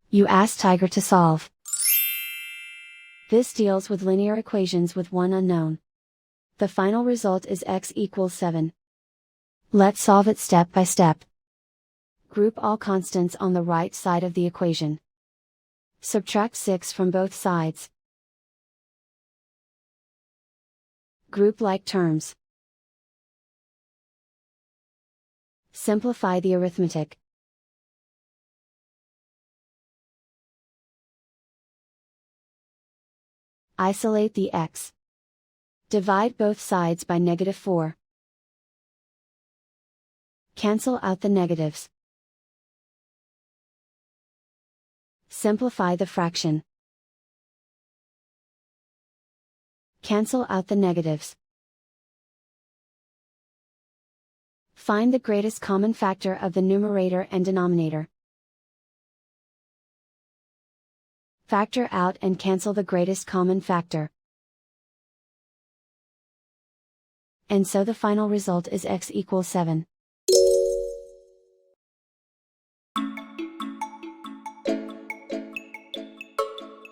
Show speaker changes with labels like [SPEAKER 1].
[SPEAKER 1] You ask Tiger to solve. This deals with linear equations with one unknown. The final result is x equals 7. Let's solve it step by step. Group all constants on the right side of the equation. Subtract 6 from both sides. Group like terms. Simplify the arithmetic. Isolate the x. Divide both sides by -4. Cancel out the negatives. Simplify the fraction. Cancel out the negatives. Find the greatest common factor of the numerator and denominator. Factor out and cancel the greatest common factor. And so the final result is x equals 7.